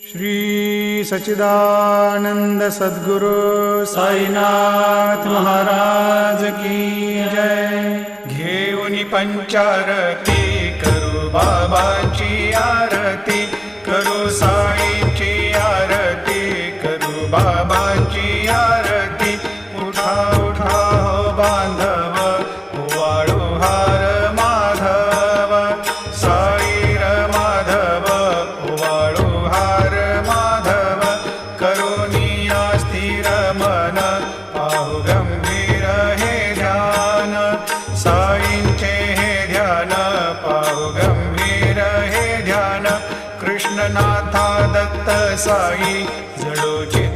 श्री सच्चिदानंद सद्गुरु साईनाथ महाराज की जय। घेऊनी पंचारती करू बाबाची आरती, करू साईची आरती, करू बाबाची आरती। उठा उठा हो बांधव, वाळू हार माधव, साईर माधव, वाळू हार माधव। करुनिया स्थिर मन, पाहु गंभीर हे ध्यान, साईंचे हे ध्यान, पाहु गंभीर हे ध्यान। कृष्णनाथा दत्त साई जडोची